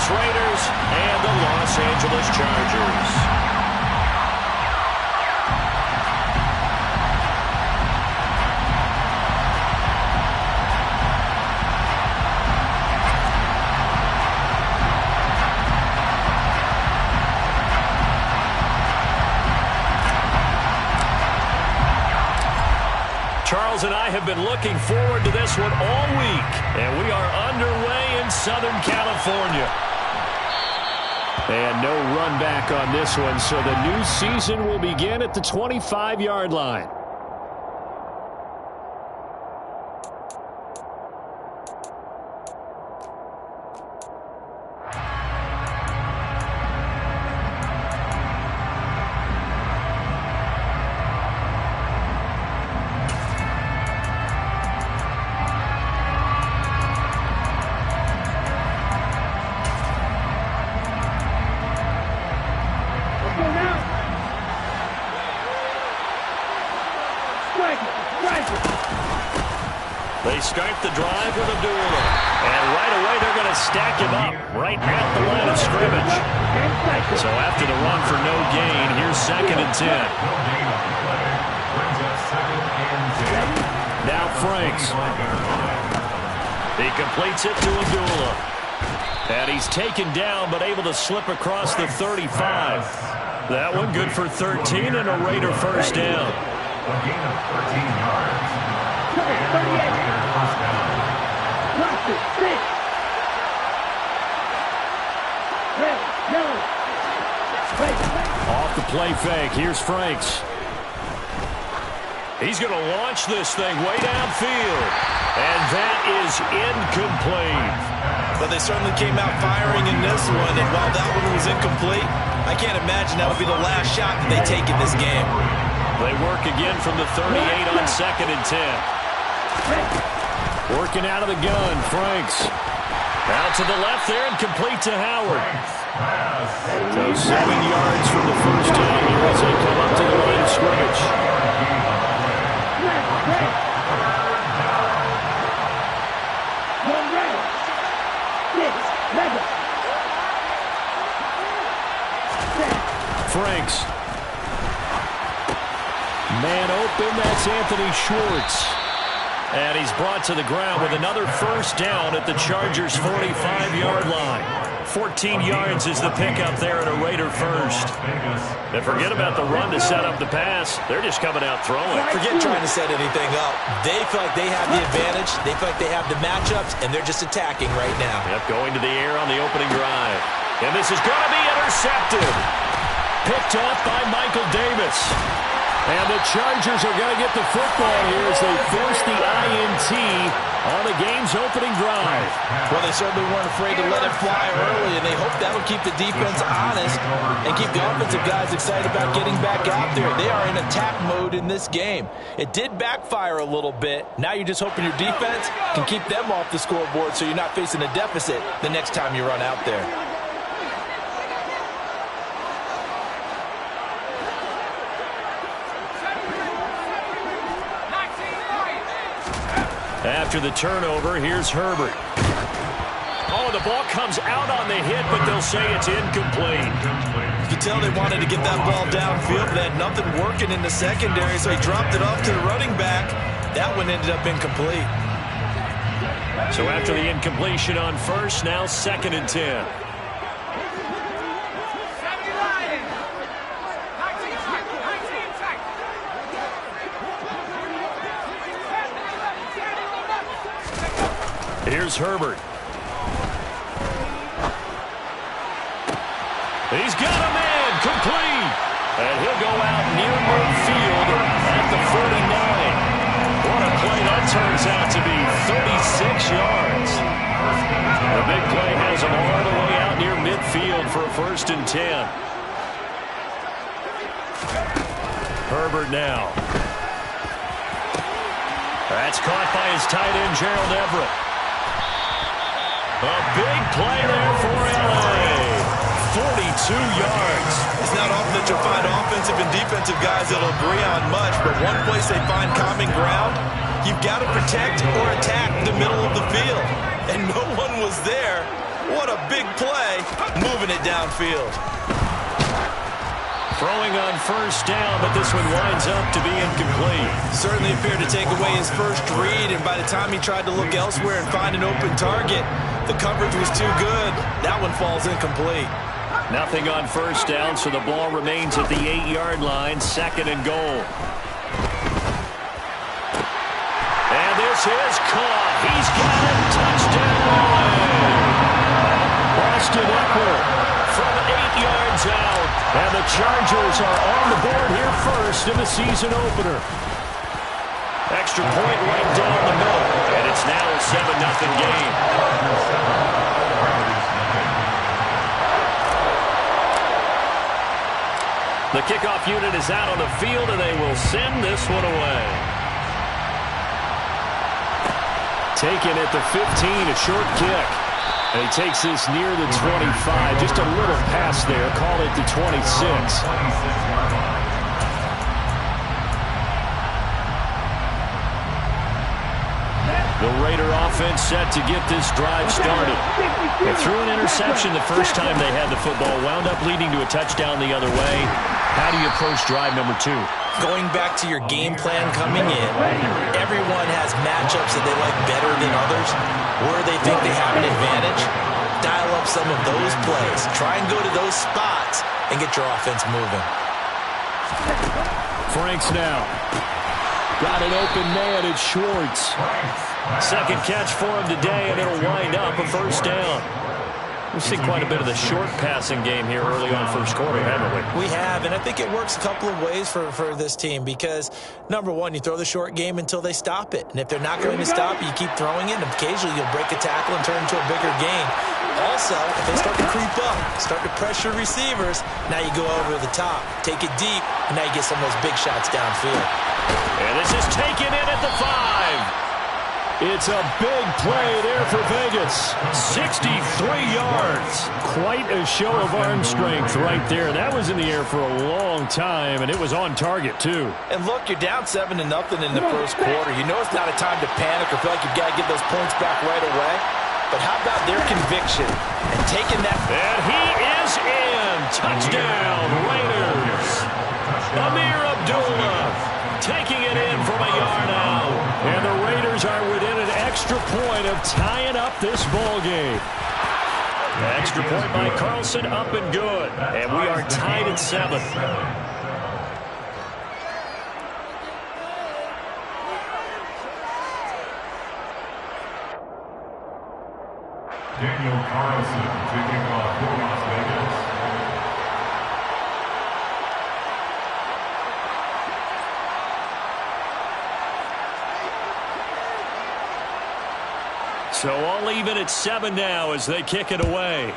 Vegas Raiders and the Los Angeles Chargers. Charles and I have been looking forward to this one all week, and we are underway in Southern California. And no run back on this one, so the new season will begin at the 25-yard line. They start the drive with Abdullah. And right away they're going to stack him up right at the line of scrimmage. So after the run for no gain, here's 2nd and 10. Now Franks. He completes it to Abdullah. And he's taken down but able to slip across the 35. That one good for 13 and a Raider first down. A gain of 13 yards. Off the play fake. Here's Franks. He's going to launch this thing way downfield. And that is incomplete. But they certainly came out firing in this one. And while that one was incomplete, I can't imagine that would be the last shot that they take in this game. They work again from the 38 on 2nd and 10. Working out of the gun, Franks. Out to the left there and complete to Howard. So 7 yards from the first down here as they come up to the line of scrimmage. Franks. Man open, that's Anthony Schwartz. And he's brought to the ground with another first down at the Chargers' 45-yard line. 14 yards is the pickup there at a Raider first. And forget about the run to set up the pass. They're just coming out throwing. Forget trying to set anything up. They feel like they have the advantage. They feel like they have the matchups, and they're just attacking right now. Yep, going to the air on the opening drive. And this is going to be intercepted. Picked off by Michael Davis. And the Chargers are going to get the football here as they force the INT on the game's opening drive. Well, they certainly weren't afraid to let it fly early, and they hope that would keep the defense honest and keep the offensive guys excited about getting back out there. They are in attack mode in this game. It did backfire a little bit. Now you're just hoping your defense can keep them off the scoreboard so you're not facing a deficit the next time you run out there. After the turnover, here's Herbert. Oh, the ball comes out on the hit, but they'll say it's incomplete. You can tell they wanted to get that ball downfield. They had nothing working in the secondary, so he dropped it off to the running back. That one ended up incomplete. So after the incompletion on first, now 2nd and 10. Here's Herbert. He's got a man, complete. And he'll go out near midfield at the 49. What a play that turns out to be, 36 yards. The big play has him all the way out near midfield for a 1st and 10. Herbert now. That's caught by his tight end, Gerald Everett. A big play there for L.A. 42 yards. It's not often that you'll find offensive and defensive guys that'll agree on much, but one place they find common ground, you've got to protect or attack the middle of the field. And no one was there What a big play, moving it downfield. Throwing on first down, but this one winds up to be incomplete. Certainly appeared to take away his first read, and by the time he tried to look elsewhere and find an open target, the coverage was too good. That one falls incomplete. Nothing on first down, so the ball remains at the 8-yard line, 2nd and goal. And this is caught. He's got it. Touchdown. Boston Eckler from 8 yards out. And the Chargers are on the board here first in the season opener. Extra point right down the middle. And it's now a 7-0 game. The kickoff unit is out on the field, and they will send this one away. Taken at the 15, a short kick. And he takes this near the 25. Just a little pass there. Call it the 26. The Raider offense set to get this drive started. They threw an interception the first time they had the football, wound up leading to a touchdown the other way. How do you approach drive number 2? Going back to your game plan coming in, everyone has matchups that they like better than others, where they think they have an advantage. Dial up some of those plays. Try and go to those spots and get your offense moving. Franks now. Got an open man, it's Schwartz. Second catch for him today, and it'll wind up a first down. We've seen quite a bit of the short passing game here early on first quarter, haven't we? We have, and I think it works a couple of ways for this team because, number one, you throw the short game until they stop it. And if they're not going to stop, you keep throwing it, and occasionally you'll break a tackle and turn into a bigger gain. Also, if they start to creep up, start to pressure receivers, now you go over the top, take it deep, and now you get some of those big shots downfield. And this is taken in at the 5. It's a big play there for Vegas. 63 yards. Quite a show of arm strength right there. That was in the air for a long time, and it was on target, too. And look, you're down 7-0 in the first quarter. You know it's not a time to panic or feel like you've got to get those points back right away. But how about their conviction and taking that? And he is in. Touchdown, Raiders. Amir Abdullah taking it in from a yard out. And the Raiders are within an extra point of tying up this ball game. Extra point by Carlson, up and good. And we are tied at 7. Daniel Carlson taking off for Las Vegas. So all even at 7 now as they kick it away.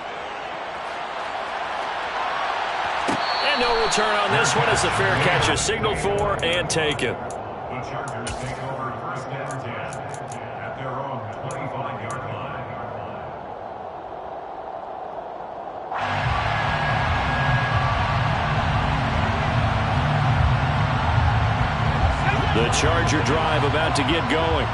And no return on this one as the fair catch is signaled for and taken. The Chargers take over first and 10 at their own 25-yard line. The Charger drive about to get going.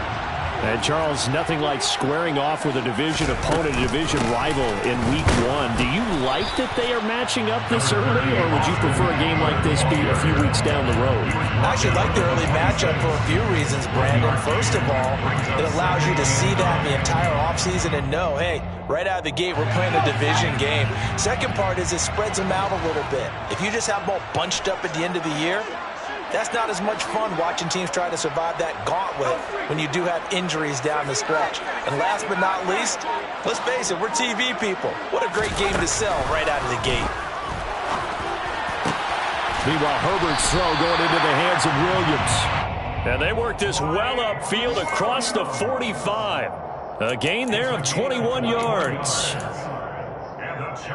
And, Charles, nothing like squaring off with a division opponent, a division rival in Week 1. Do you like that they are matching up this early, or would you prefer a game like this be a few weeks down the road? I actually like the early matchup for a few reasons, Brandon. First of all, it allows you to see that the entire offseason and know, hey, right out of the gate, we're playing a division game. Second part is it spreads them out a little bit. If you just have them all bunched up at the end of the year, that's not as much fun watching teams try to survive that gauntlet when you do have injuries down the stretch. And last but not least, let's face it, we're TV people. What a great game to sell right out of the gate. Meanwhile, Herbert's throw going into the hands of Williams. And they work this well upfield across the 45. A gain there of 21 yards.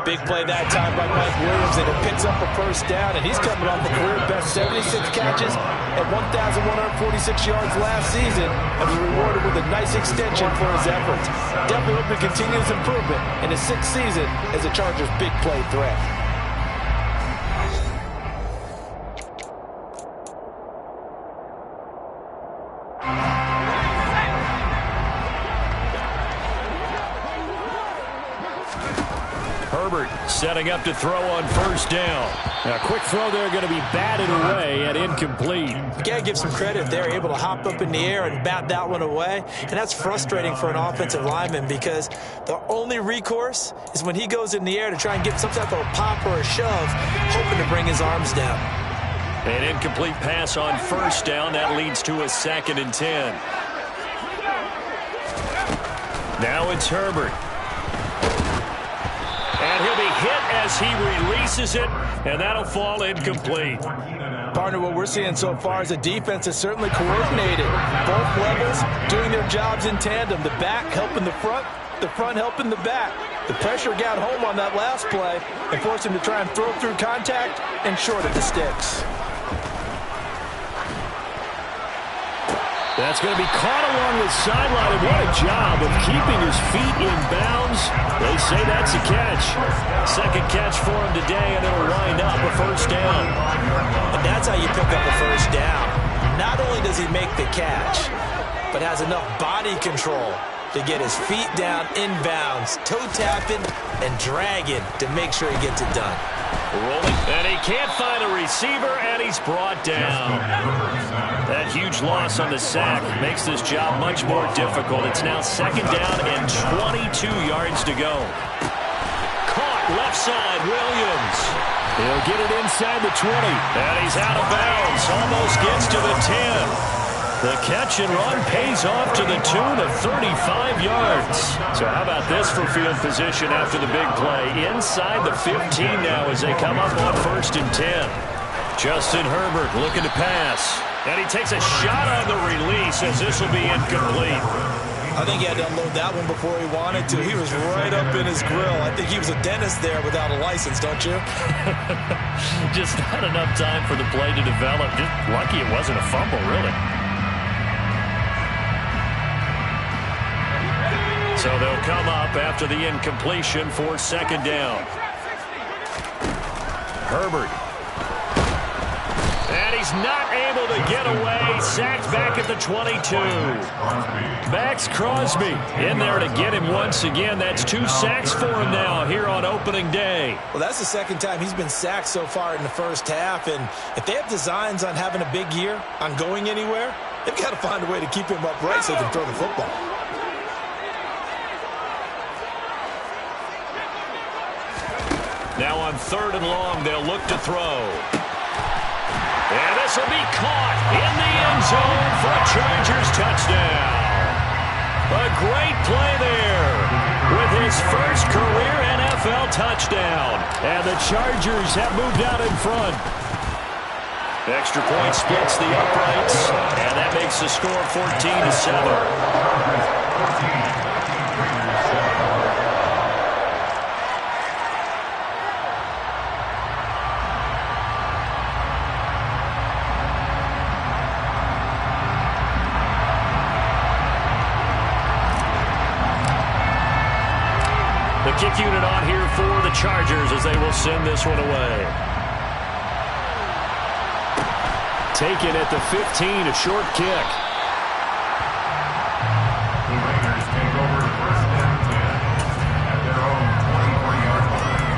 Big play that time by Mike Williams, and it picks up a first down, and he's coming off the career-best 76 catches and 1,146 yards last season, and was rewarded with a nice extension for his efforts. Definitely hope to continue his improvement in his 6th season as a Chargers' big play threat. Herbert setting up to throw on first down. A quick throw there going to be batted away and incomplete. You got to give some credit. They're able to hop up in the air and bat that one away. And that's frustrating for an offensive lineman because the only recourse is when he goes in the air to try and get some type of a pop or a shove, hoping to bring his arms down. An incomplete pass on first down. That leads to a 2nd and 10. Now it's Herbert. And he'll be hit as he releases it, and that'll fall incomplete. Partner, what we're seeing so far is the defense is certainly coordinated. Both levels doing their jobs in tandem. The back helping the front helping the back. The pressure got home on that last play and forced him to try and throw through contact and short at the sticks. That's going to be caught along the sideline, and what a job of keeping his feet in bounds. They say that's a catch. 2nd catch for him today, and it'll wind up a first down. And that's how you pick up a first down. Not only does he make the catch, but has enough body control to get his feet down in bounds, toe tapping and dragging to make sure he gets it done. Rolling, and he can't find a receiver, and he's brought down. That huge loss on the sack makes this job much more difficult. It's now 2nd down and 22 yards to go. Caught left side, Williams. He'll get it inside the 20. And he's out of bounds, almost gets to the 10. The catch and run pays off to the tune of 35 yards. So how about this for field position after the big play? Inside the 15 now as they come up on 1st and 10. Justin Herbert looking to pass. And he takes a shot on the release as this will be incomplete. I think he had to unload that one before he wanted to. He was right up in his grill. I think he was a dentist there without a license, don't you? Just not enough time for the play to develop. Just lucky it wasn't a fumble, really. So they'll come up after the incompletion for 2nd down. Herbert. And he's not able to get away. Sacked back at the 22. Max Crosby in there to get him once again. That's 2 sacks for him now here on opening day. Well, that's the 2nd time he's been sacked so far in the first half. And if they have designs on having a big year, on going anywhere, they've got to find a way to keep him upright so they can throw the football. Now on 3rd and long, they'll look to throw. And this will be caught in the end zone for a Chargers touchdown. A great play there with his first career NFL touchdown. And the Chargers have moved out in front. Extra point splits the uprights, and that makes the score 14-7. The kick unit on here for the Chargers as they will send this one away. Taken at the 15, a short kick. The Raiders take over 1st and 10 at their own 24-yard line.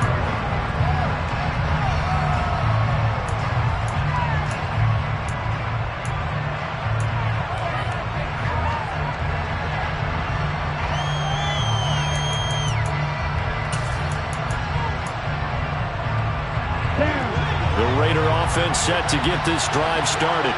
The Raider offense set to get this drive started.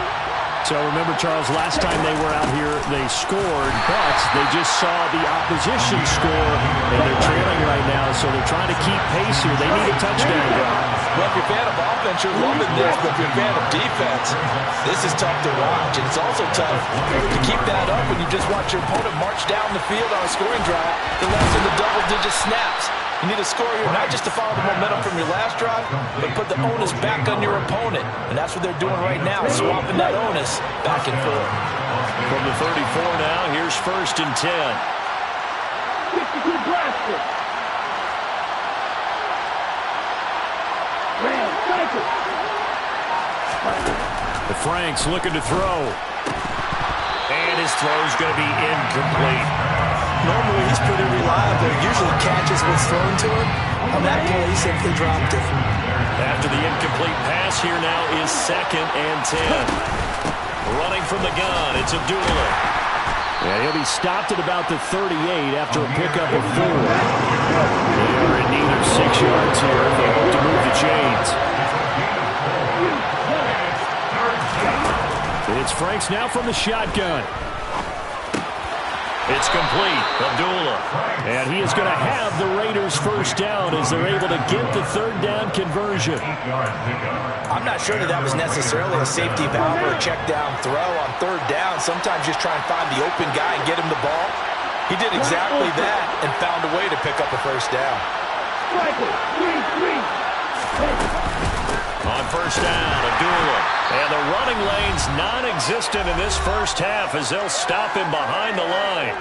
So remember, Charles, last time they were out here, they scored, but they just saw the opposition score, and they're trailing right now, so they're trying to keep pace here. They need a touchdown. Well, if you're a fan of offense, you're loving this, but if you're a fan of defense, this is tough to watch, and it's also tough to keep that up when you just watch your opponent march down the field on a scoring drive that lands in the double-digit snaps. You need to score here, not just to follow the momentum from your last drive, but put the onus back on your opponent. And that's what they're doing right now, swapping that onus back and forth. From the 34 now, here's 1st and 10. The Franks looking to throw. And his throw's going to be incomplete. Normally, he's pretty reliable. He usually catches what's thrown to him. On that play, he simply dropped it. After the incomplete pass, here now is 2nd and 10. Running from the gun, it's Abdullah. And he'll be stopped at about the 38 after a pickup of 4. They are in need of 6 yards here if they hope to move the chains. It's Franks now from the shotgun. It's complete. Abdullah. And he is going to have the Raiders first down as they're able to get the 3rd down conversion. I'm not sure that was necessarily a safety valve or a check down throw on 3rd down. Sometimes just try and find the open guy and get him the ball. He did exactly that and found a way to pick up a first down. On first down, Abdullah. And the running lane's non-existent in this first half as they'll stop him behind the line.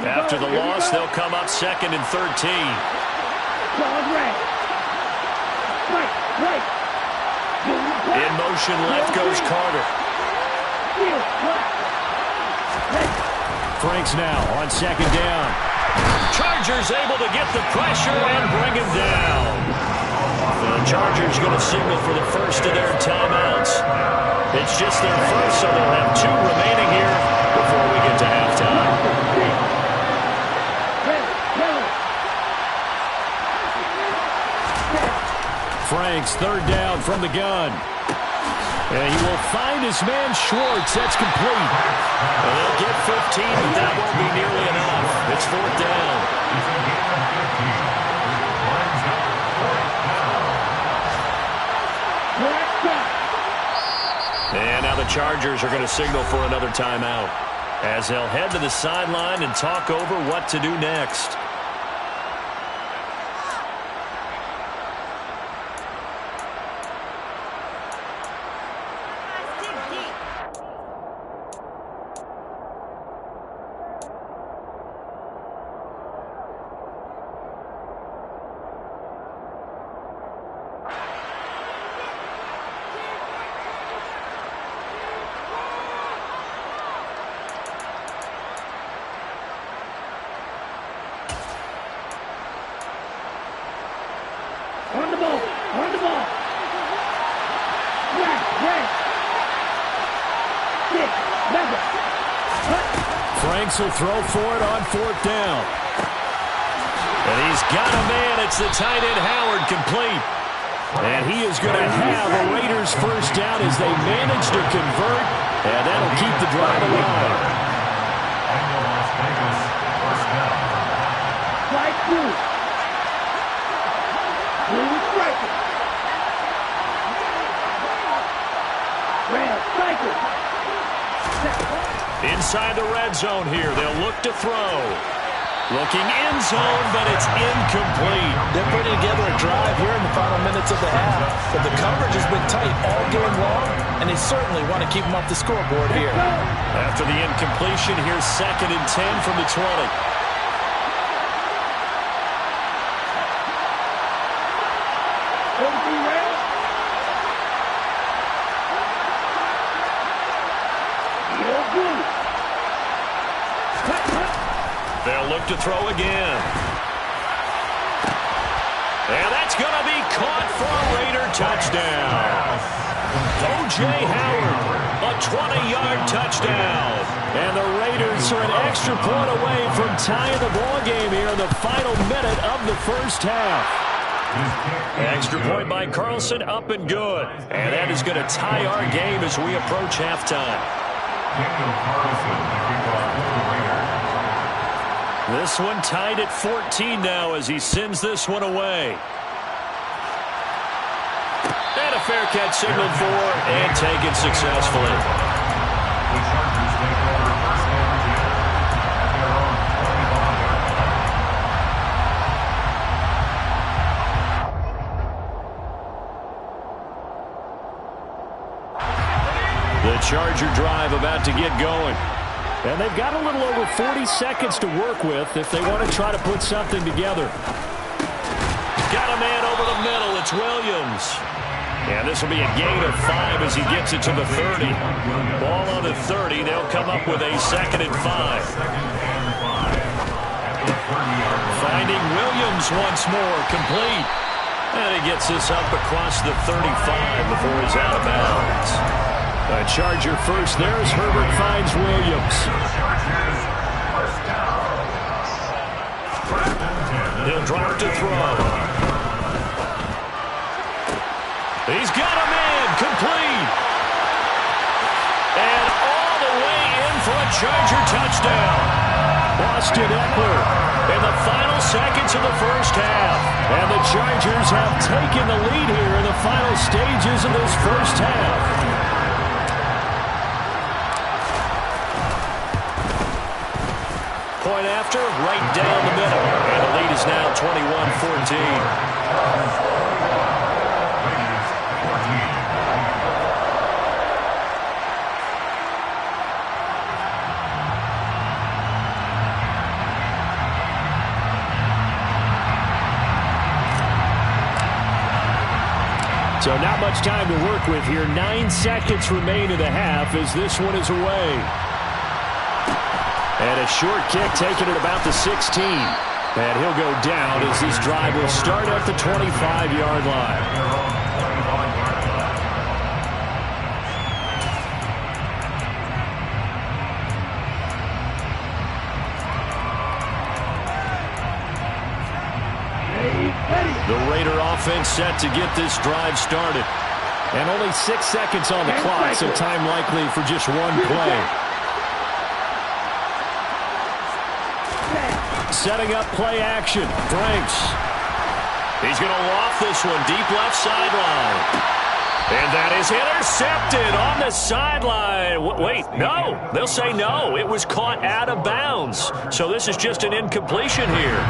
After the loss, they'll come up 2nd and 13. In motion, left goes Carter. Franks now on 2nd down. Chargers able to get the pressure and bring him down. The Chargers going to signal for the first of their timeouts. It's just their first, so they'll have 2 remaining here before we get to halftime. Franks, 3rd down from the gun. And he will find his man Schwartz. That's complete. And they'll get 15, but that won't be nearly enough. It's 4th down. And now the Chargers are going to signal for another timeout as they'll head to the sideline and talk over what to do next. Franks will throw for it on 4th down. And he's got a man. It's the tight end Howard, complete. And he is going to have a Raiders first down as they manage to convert. And that'll keep the drive alive. Inside the red zone here. They'll look to throw. Looking end zone, but it's incomplete. They're putting together a drive here in the final minutes of the half. But the coverage has been tight all game long, and they certainly want to keep them off the scoreboard here. After the incompletion, here's 2nd and 10 from the 20. They'll look to throw again. And that's going to be caught for a Raider touchdown. O.J. Howard, a 20-yard touchdown. And the Raiders are an extra point away from tying the ball game here in the final minute of the first half. Extra point by Carlson, up and good. And that is going to tie our game as we approach halftime. This one tied at 14 now as he sends this one away. And a fair catch signaled for and taken successfully. The Charger drive about to get going. And they've got a little over 40 seconds to work with if they want to try to put something together. Got a man over the middle. It's Williams. And this will be a gain of 5 as he gets it to the 30. Ball on the 30. They'll come up with a 2nd and 5. Finding Williams once more, complete. And he gets this up across the 35 before he's out of bounds. A Charger first there as Herbert finds Williams. He'll drop to throw. He's got a man, complete. And all the way in for a Charger touchdown. Austin Eckler in the final seconds of the first half. And the Chargers have taken the lead here in the final stages of this first half. Point after, right down the middle. And the lead is now 21-14. So not much time to work with here. 9 seconds remain in the half as this one is away. And a short kick taken at about the 16. And he'll go down as this drive will start at the 25-yard line. The Raider offense set to get this drive started. And only 6 seconds on the clock, so time likely for just one play. Setting up play action. Franks. He's going to loft this one deep left sideline. And that is intercepted on the sideline. Wait, no. They'll say no. It was caught out of bounds. So this is just an incompletion here.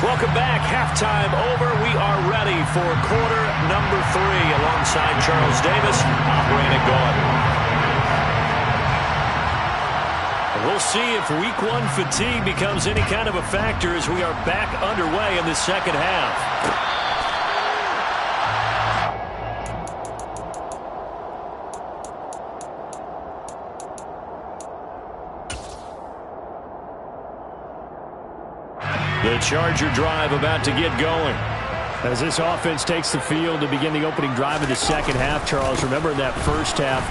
Welcome back. Halftime over. We are ready for quarter number 3 alongside Charles Davis. I'm Brandon Gaudin. We'll see if week 1 fatigue becomes any kind of a factor as we are back underway in the second half. The Charger drive about to get going. As this offense takes the field to begin the opening drive of the second half, Charles, remember in that first half,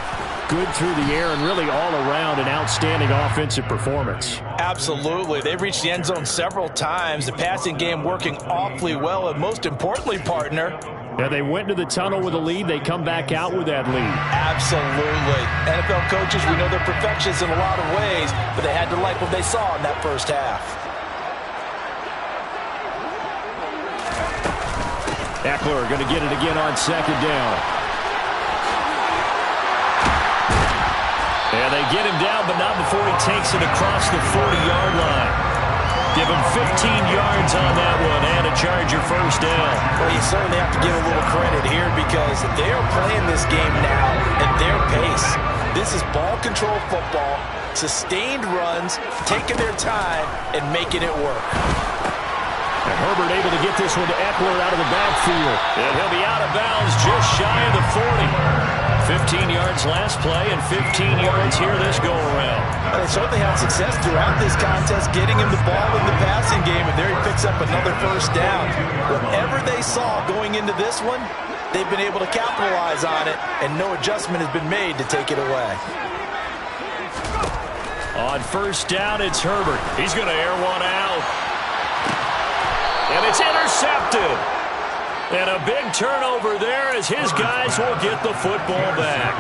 good through the air and really all around an outstanding offensive performance. Absolutely. They've reached the end zone several times. The passing game working awfully well, and most importantly, partner, yeah, they went to the tunnel with a lead. They come back out with that lead. Absolutely. NFL coaches, we know they're perfectionists in a lot of ways, but they had to like what they saw in that first half. Eckler going to get it again on second down. And they get him down, but not before he takes it across the 40-yard line. Give him 15 yards on that one and a Charger first down. Well, you certainly have to give a little credit here because they are playing this game now at their pace. This is ball control football, sustained runs, taking their time, and making it work. And Herbert able to get this one to Eckler out of the backfield. And he'll be out of bounds just shy of the 40. 15 yards last play and 15 yards here this go-around. Well, they certainly had success throughout this contest getting him the ball in the passing game, and there he picks up another first down. Whatever they saw going into this one, they've been able to capitalize on it, and no adjustment has been made to take it away. On first down, it's Herbert. He's going to air one out. And it's intercepted. And a big turnover there as his guys will get the football back.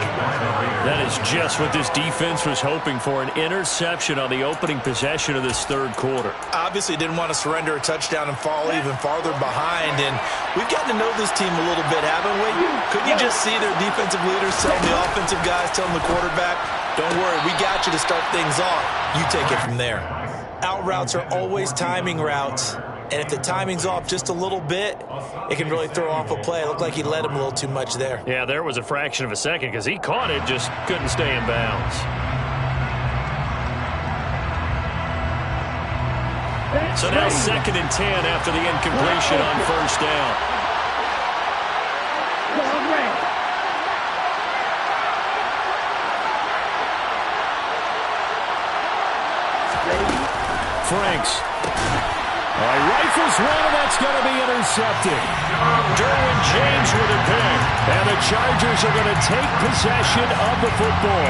That is just what this defense was hoping for, an interception on the opening possession of this third quarter. Obviously didn't want to surrender a touchdown and fall even farther behind. And we've gotten to know this team a little bit, haven't we? Couldn't you just see their defensive leaders telling the offensive guys, telling the quarterback, don't worry, we got you to start things off. You take it from there. Out routes are always timing routes. And if the timing's off just a little bit, it can really throw off a play. It looked like he led him a little too much there. Yeah, there was a fraction of a second because he caught it, just couldn't stay in bounds. So now 2nd and 10 after the incompletion on first down. Franks. Rifles one, and that's going to be intercepted. Derwin James with a pick. And the Chargers are going to take possession of the football.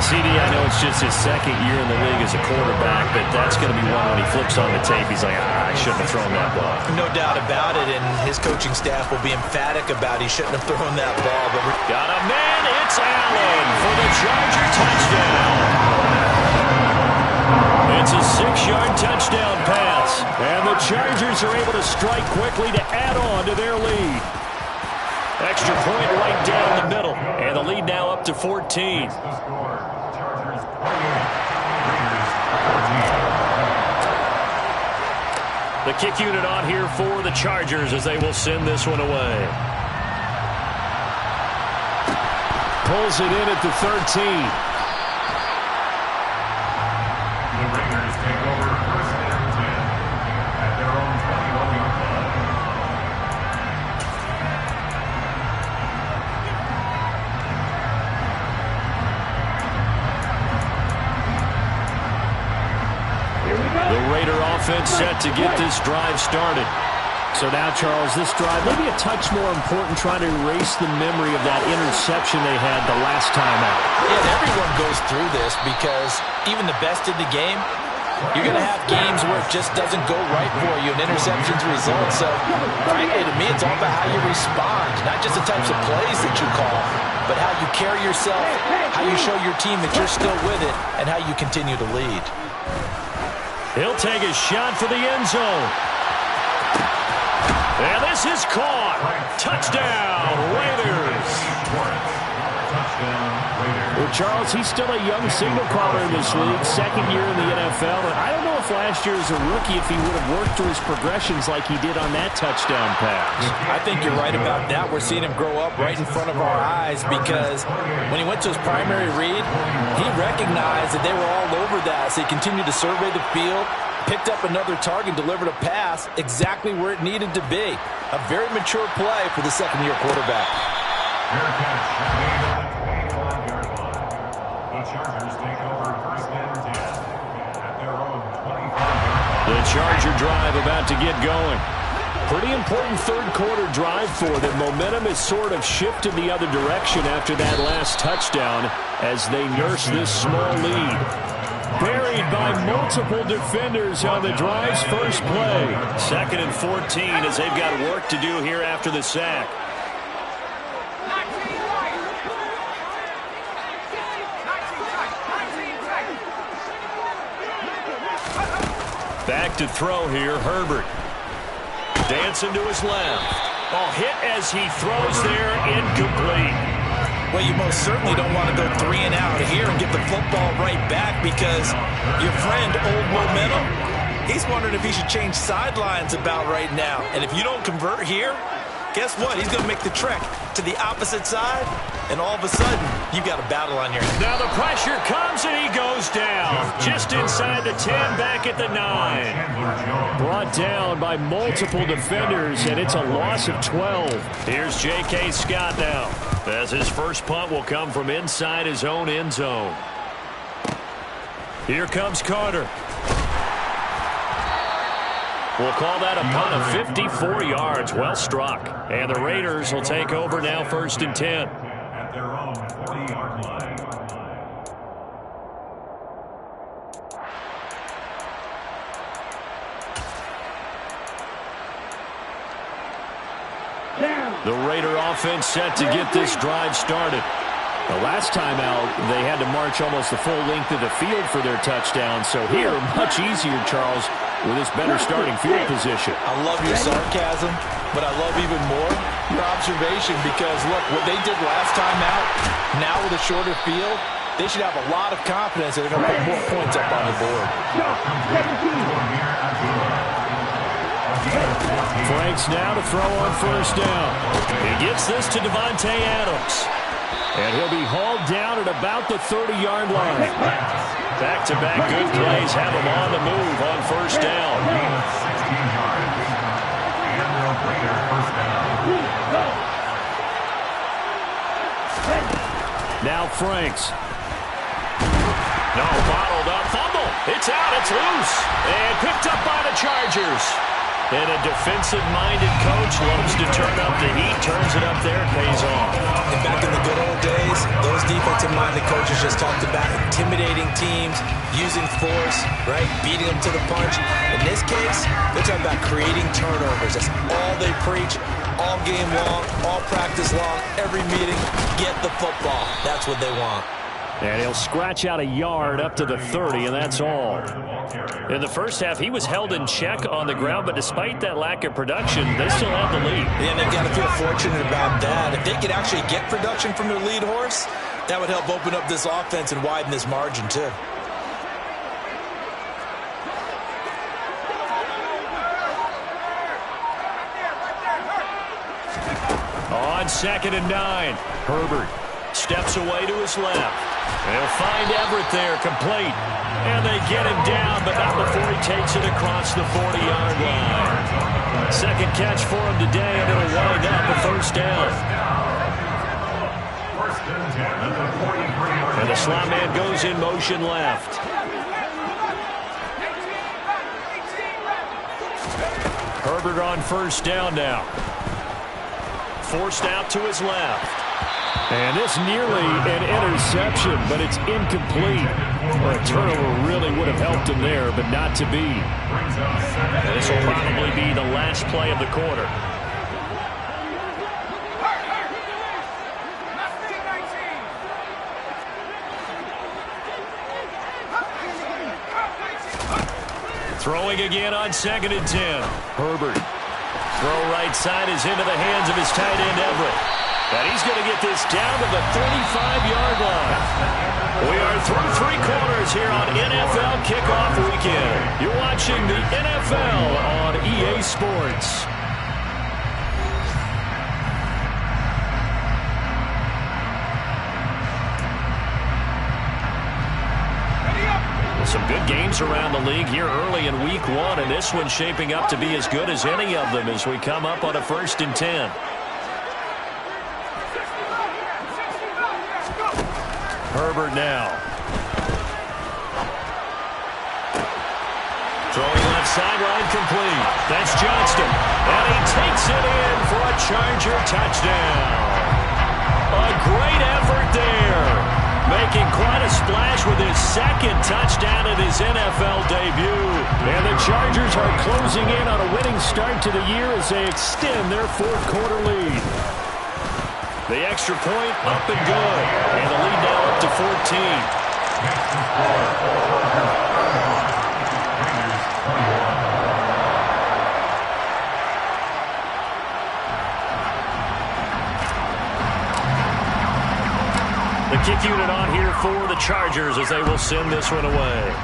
CD, I know it's just his 2nd year in the league as a quarterback, but that's going to be one when he flips on the tape. He's like, I shouldn't have thrown that ball. No doubt about it, and his coaching staff will be emphatic about he shouldn't have thrown that ball. But got a man, it's Allen for the Charger touchdown. It's a 6-yard touchdown pass. And the Chargers are able to strike quickly to add on to their lead. Extra point right down the middle. And the lead now up to 14. The kick unit on here for the Chargers as they will send this one away. Pulls it in at the 13. Offense set to get this drive started. So now, Charles, this drive maybe a touch more important, trying to erase the memory of that interception they had the last time out. Yeah, and everyone goes through this because even the best in the game, you're going to have games where it just doesn't go right for you and interceptions result. So, frankly, to me, it's all about how you respond, not just the types of plays that you call, but how you carry yourself, how you show your team that you're still with it, and how you continue to lead. He'll take a shot for the end zone. And this is caught. Touchdown, Raiders. Well, Charles, he's still a young signal caller in this league, 2nd year in the NFL. And I don't know if last year as a rookie if he would have worked through his progressions like he did on that touchdown pass. I think you're right about that. We're seeing him grow up right in front of our eyes because when he went to his primary read, he recognized that they were all over that. So he continued to survey the field, picked up another target, delivered a pass exactly where it needed to be. A very mature play for the 2nd-year quarterback. The Charger drive about to get going. Pretty important 3rd quarter drive for them. Momentum has sort of shifted the other direction after that last touchdown as they nurse this small lead. Buried by multiple defenders on the drive's first play. 2nd and 14 as they've got work to do here after the sack. Back to throw here, Herbert. Dancing to his left. Oh, hit as he throws there, incomplete. Well, you most certainly don't want to go 3 and out here and get the football right back because your friend, Old Momentum, he's wondering if he should change sidelines about right now. And if you don't convert here, guess what? He's going to make the trek to the opposite side, and all of a sudden, you've got a battle on your hands. Now the pressure comes, and he goes down. Just inside the 10, back at the 9. Brought down by multiple defenders, and it's a loss of 12. Here's J.K. Scott now, as his first punt will come from inside his own end zone. Here comes Carter. We'll call that a punt of 54 yards. Well struck. And the Raiders will take over now 1st and 10. At their own 40-yard line. The Raider offense set to get this drive started. The last time out, they had to march almost the full length of the field for their touchdown. So here, much easier, Charles, with this better starting field position. I love your sarcasm, but I love even more your observation because, look, what they did last time out, now with a shorter field, they should have a lot of confidence that they're going to put more points up on the board. Franks now to throw on first down. He gets this to Devontae Adams. And he'll be hauled down at about the 30-yard line. Back-to-back good plays have him on the move on first down. Franks. No, bottled up. Fumble. It's out. It's loose. And picked up by the Chargers. And a defensive-minded coach loves to turn up the heat, turns it up there, and pays off. And back in the good old days, those defensive-minded coaches just talked about intimidating teams, using force, right, beating them to the punch. In this case, they're talking about creating turnovers. That's all they preach, all game long, all practice long, every meeting. Get the football. That's what they want. And he'll scratch out a yard up to the 30, and that's all. In the first half, he was held in check on the ground, but despite that lack of production, they still have the lead. Yeah, they've got to feel fortunate about that. If they could actually get production from their lead horse, that would help open up this offense and widen this margin, too. On 2nd and 9, Herbert steps away to his left. They'll find Everett there, complete. And they get him down, but not before he takes it across the 40-yard line. Second catch for him today, and it'll wind up a first down. And the slot man goes in motion left. Herbert on first down now. Forced out to his left. And this nearly an interception, but it's incomplete. Well, a turnover really would have helped him there, but not to be. And this will probably be the last play of the quarter. Throwing again on 2nd and 10. Herbert. Throw right side is into the hands of his tight end, Everett. And he's going to get this down to the 35-yard line. We are through 3 quarters here on NFL Kickoff Weekend. You're watching the NFL on EA Sports. Some good games around the league here early in Week 1, and this one's shaping up to be as good as any of them as we come up on a 1st and 10. Herbert now. Throwing left sideline complete. That's Johnston. And he takes it in for a Charger touchdown. A great effort there. Making quite a splash with his 2nd touchdown in his NFL debut. And the Chargers are closing in on a winning start to the year as they extend their 4th quarter lead. The extra point up and good. And the lead now up to 14. The kick unit on here for the Chargers as they will send this one away.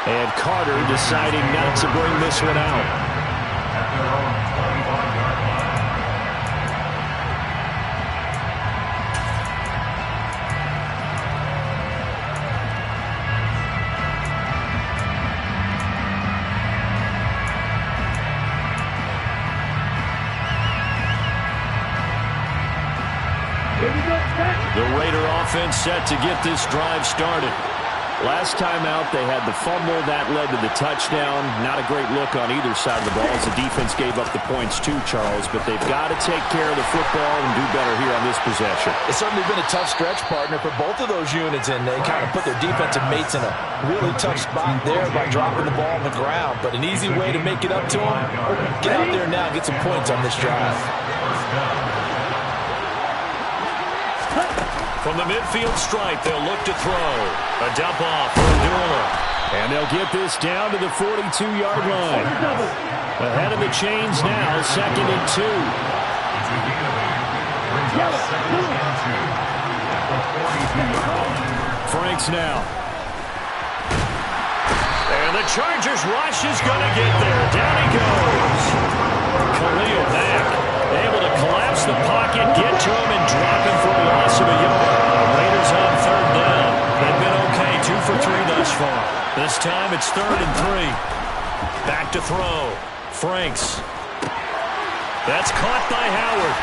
And Carter deciding not to bring this one out. The Raider offense set to get this drive started. Last time out, they had the fumble. That led to the touchdown. Not a great look on either side of the ball as the defense gave up the points too, Charles. But they've got to take care of the football and do better here on this possession. It's certainly been a tough stretch, partner, for both of those units, and they kind of put their defensive mates in a really tough spot there by dropping the ball on the ground. But an easy way to make it up to them, get out there now and get some points on this drive. From the midfield stripe, they'll look to throw. A dump off for Abdullah. And they'll get this down to the 42-yard line. Ahead of the chains now, 2nd and 2. Franks now. And the Chargers rush is going to get there. Down he goes. Khalil Mack able to collapse the pocket, get to him, and drop him for a loss of a yard. Raiders on 3rd down. They've been okay, 2 for 3 thus far. This time it's 3rd and 3. Back to throw. Franks. That's caught by Howard.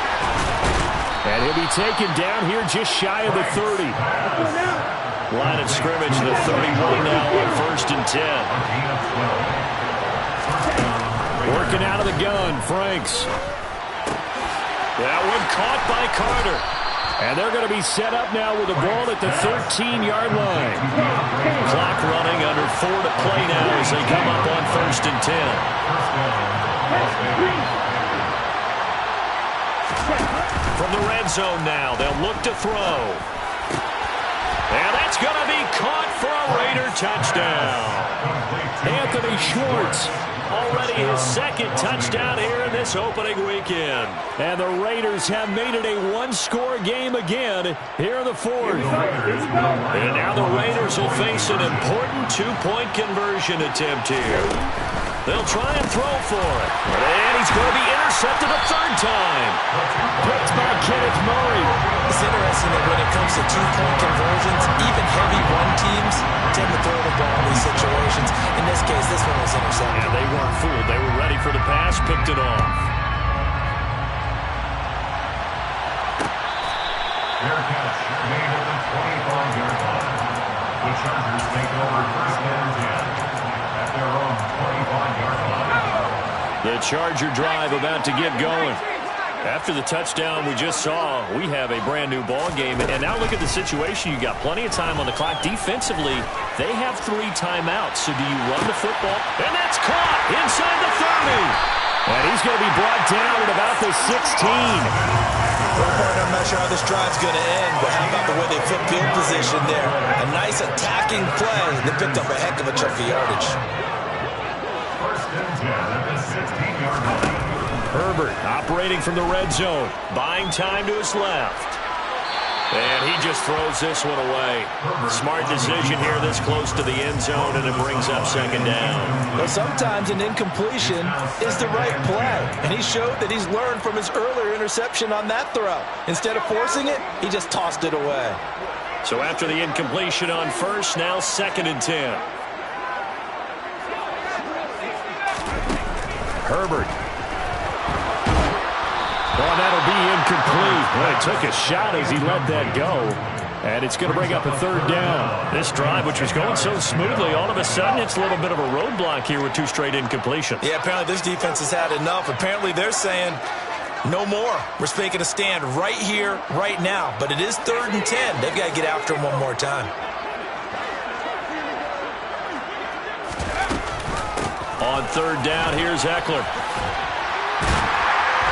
And he'll be taken down here just shy of the 30. Line of scrimmage, the 31 now on 1st and 10. Working out of the gun, Franks. That one caught by Carter. And they're going to be set up now with the ball at the 13-yard line. Clock running, under 4 to play now as they come up on 1st and 10. From the red zone now, they'll look to throw. And that's going to be caught for a Raider touchdown. Anthony Schwartz. Already his second touchdown here in this opening weekend. And the Raiders have made it a one-score game again here in the 4th. And now the Raiders will face an important two-point conversion attempt here. They'll try and throw for it. And he's going to be intercepted a third time. Picked by Kenneth Murray. It's interesting that when it comes to two-point conversions, even heavy run teams tend to throw the ball in these situations. In this case, this one was intercepted. Yeah, they weren't fooled. They were ready for the pass, picked it off. Fair catch made at the 25-yard line. The Chargers take over 1st and 10 at their own 25-yard line. The Charger drive about to get going. After the touchdown we just saw, we have a brand-new ball game. And now look at the situation. You got plenty of time on the clock. Defensively, they have 3 timeouts. So do you run the football? And that's caught inside the 30. And he's going to be brought down at about the 16. I'm not sure how this drive's going to end, but how about the way they flip field position there? A nice attacking play. They picked up a heck of a chunk of yardage. 1st and 10 at the 16-yard line. Herbert operating from the red zone, buying time to his left. And he just throws this one away. Smart decision here this close to the end zone, and it brings up 2nd down. But sometimes an incompletion is the right play, and he showed that he's learned from his earlier interception on that throw. Instead of forcing it, he just tossed it away. So after the incompletion on 1st, now 2nd and 10. Herbert. Well, that'll be incomplete. Well, he took a shot as he let that go. And it's going to bring up a 3rd down. This drive, which was going so smoothly, all of a sudden it's a little bit of a roadblock here with 2 straight incompletions. Yeah, apparently this defense has had enough. Apparently they're saying, no more. We're making a stand right here, right now. But it is 3rd and 10. They've got to get after him one more time. On 3rd down, here's Eckler.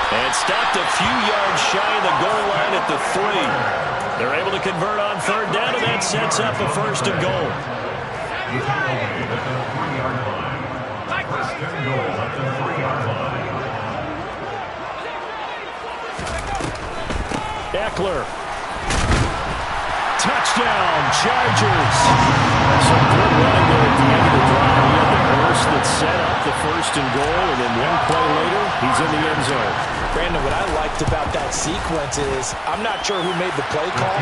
And stopped a few yards shy of the goal line at the 3. They're able to convert on 3rd down, and that sets up a 1st and goal. The penalty at the 3-yard line. 1st and goal at the 3-yard line. Eckler. Touchdown, Chargers. Some good running there at the end of the drive. He had the burst that set up the 1st and goal, and then one play later, he's in the end zone. Brandon, what I liked about that sequence is, I'm not sure who made the play call,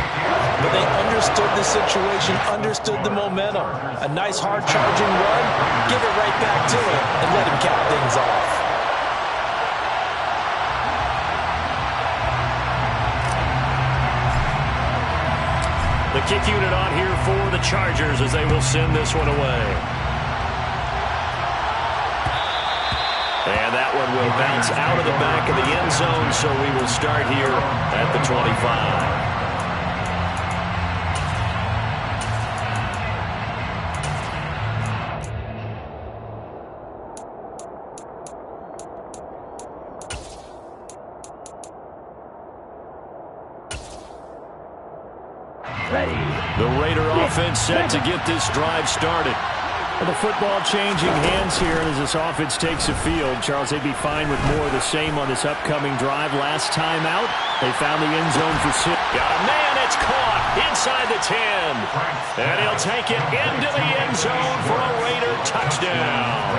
but they understood the situation, understood the momentum. A nice hard charging run, give it right back to him, and let him cap things off. The kick unit on here for the Chargers as they will send this one away. And that one will bounce out of the back of the end zone, so we will start here at the 25. The Raider offense set to get this drive started. Well, the football changing hands here as this offense takes the field. Charles, they'd be fine with more of the same on this upcoming drive. Last time out, they found the end zone for 6. Got a man, it's caught inside the 10. And he'll take it into the end zone for a Raider touchdown.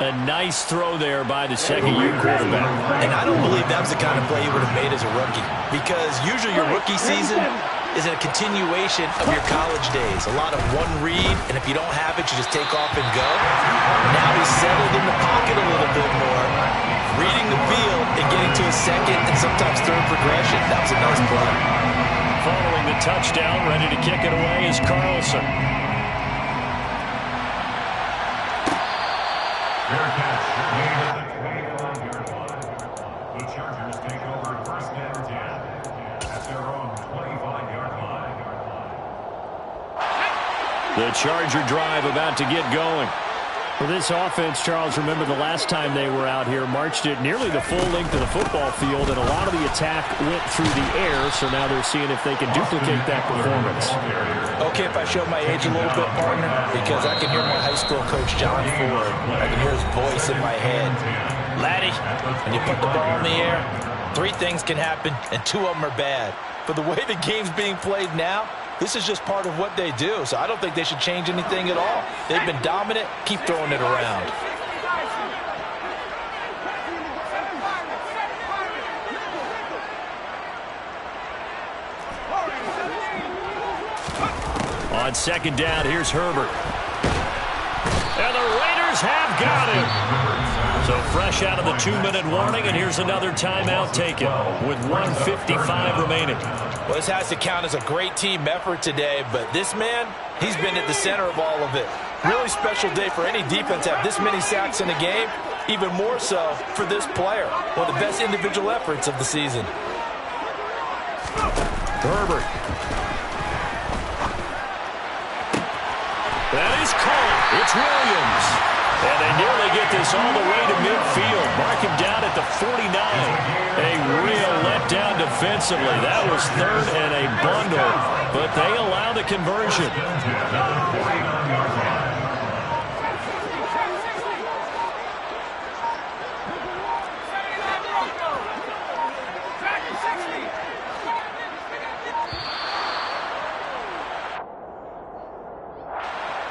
A nice throw there by the second-year quarterback. And I don't believe that was the kind of play he would have made as a rookie, because usually your rookie season is a continuation of your college days. A lot of one read, and if you don't have it, you just take off and go. Now he's settled in the pocket a little bit more, reading the field and getting to a second and sometimes third progression. That was a nice play. Following the touchdown, ready to kick it away is Carlson. Fair catch made at the 25-yard line. The Chargers take over first and 10 at their own 25-yard line. The Charger drive about to get going. For this offense, Charles, remember the last time they were out here, marched it nearly the full length of the football field, and a lot of the attack went through the air, so now they're seeing if they can duplicate that performance. Okay, if I show my age a little bit, partner, because I can hear my high school coach, John Ford. I can hear his voice in my head. Laddie, when you put the ball in the air, 3 things can happen, and 2 of them are bad. But the way the game's being played now, this is just part of what they do, so I don't think they should change anything at all. They've been dominant. Keep throwing it around. On second down, here's Herbert. And the Raiders have got him. So fresh out of the 2-minute warning, and here's another timeout taken with 1:55 remaining. Well, this has to count as a great team effort today, but this man, he's been at the center of all of it. Really special day for any defense to have this many sacks in a game, even more so for this player. One of the best individual efforts of the season. Herbert. That is caught. It's Williams. And they nearly get this all the way to midfield. Mark him down at the 49. A real letdown defensively. That was third and a bundle, but they allow the conversion.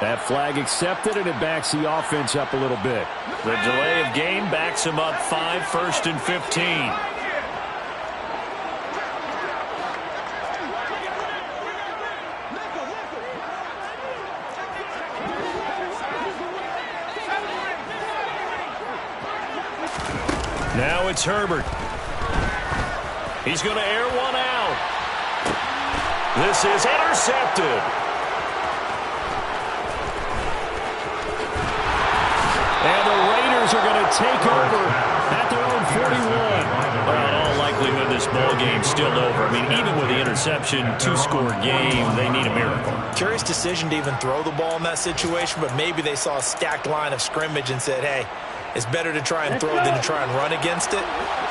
That flag accepted, and it backs the offense up a little bit. The delay of game backs him up 5, 1st and 15. Now it's Herbert. He's going to air one out. This is intercepted. And the Raiders are going to take over at their own 41. Well, in all likelihood, this ball game's still over. I mean, even with the interception, 2-score game, they need a miracle. Curious decision to even throw the ball in that situation, but maybe they saw a stacked line of scrimmage and said, hey, it's better to try and throw than to try and run against it.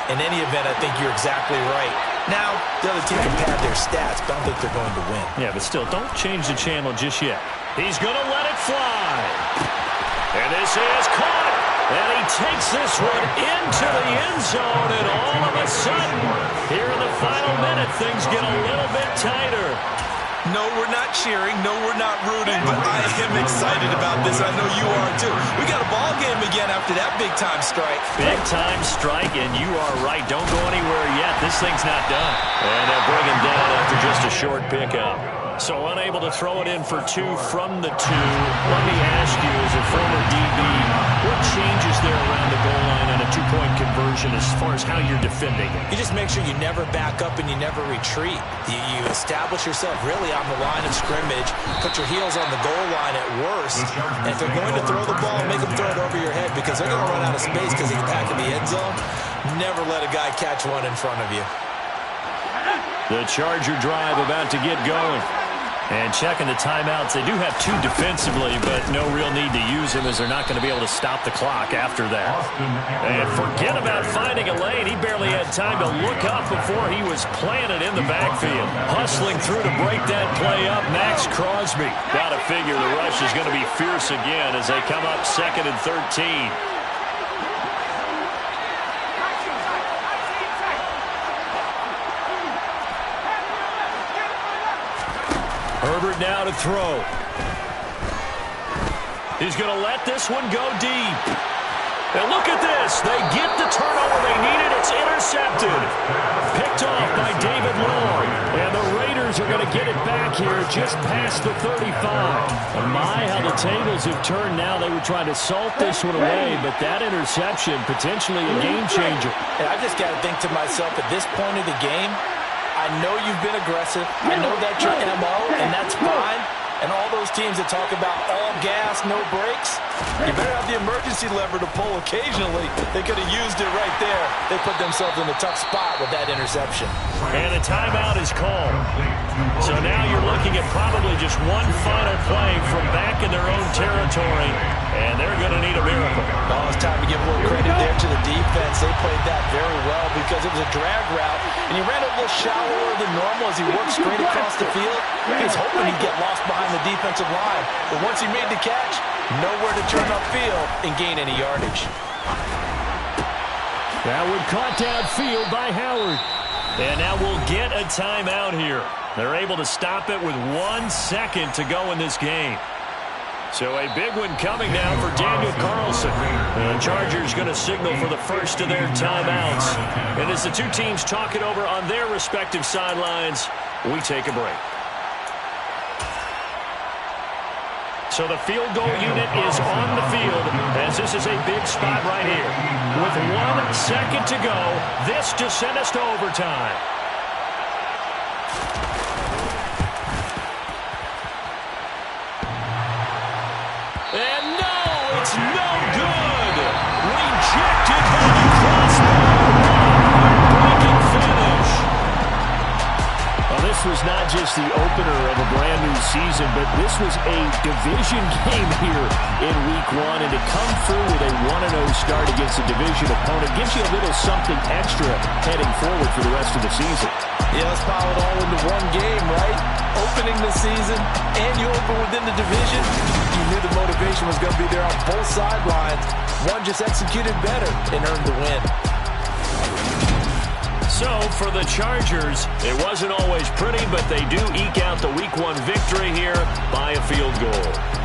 In any event, I think you're exactly right. Now, the other team can pad their stats, but I don't think they're going to win. Yeah, but still, don't change the channel just yet. He's going to let it fly. And this is caught. And he takes this one into the end zone. And all of a sudden, here in the final minute, things get a little bit tighter. No, we're not cheering. No, we're not rooting. But I am excited about this. I know you are, too. We got a ball game again after that big-time strike. Big-time strike, and you are right. Don't go anywhere yet. This thing's not done. And they'll bring him down after just a short pickup. So unable to throw it in for 2 from the 2. Let me ask you, as a former DB, what changes there around the goal line on a 2-point conversion as far as how you're defending it? You just make sure you never back up and you never retreat. You establish yourself really on the line of scrimmage, put your heels on the goal line at worst, and if they're going to throw the ball, make them throw it over your head because they're going to run out of space because of the back of the end zone. Never let a guy catch one in front of you. The Charger drive about to get going. And checking the timeouts, they do have 2 defensively, but no real need to use them as they're not going to be able to stop the clock after that. And forget about finding a lane. He barely had time to look up before he was planted in the backfield. Hustling through to break that play up, Max Crosby. Got to figure the rush is going to be fierce again as they come up 2nd and 13. Herbert now to throw. He's going to let this one go deep. And look at this. They get the turnover they needed. It's intercepted. Picked off by David Long. And the Raiders Chargers are going to get it back here just past the 35. And my, how the tables have turned now. They were trying to salt this one away, but that interception, potentially a game changer. And I just got to think to myself, at this point of the game, I know you've been aggressive. I know that's your MO, and that's fine. And all those teams that talk about all gas, no brakes, you better have the emergency lever to pull occasionally. They could have used it right there. They put themselves in a tough spot with that interception. And a timeout is called. So now you're looking at probably just one final play from back in their own territory, and they're going to need a miracle. Oh, it's time to give a little credit there to the defense. They played that very well because it was a drag route, and he ran a little shallower than normal as he worked straight across the field. He was hoping he'd get lost behind the defensive line, but once he made the catch, nowhere to turn upfield and gain any yardage. That one caught downfield by Howard. And now we'll get a timeout here. They're able to stop it with 1 second to go in this game. So a big one coming now for Daniel Carlson. The Chargers going to signal for the first of their timeouts. And as the two teams talk it over on their respective sidelines, we take a break. So the field goal unit is on the field as this is a big spot right here. With 1 second to go, this to send us to overtime. And no, it's no good. Rejected by the crossbar. Heartbreaking finish. Well, this was not just the opener of a brand new season, but this was a division game here in Week 1. And to come through with a 1-0 start against a division opponent gives you a little something extra heading forward for the rest of the season. Yeah, let's pile it all into one game, right? Opening the season, and you open within the division. You knew the motivation was going to be there on both sidelines. One just executed better and earned the win. So, for the Chargers, it wasn't always pretty, but they do eke out the Week 1 victory here by a field goal.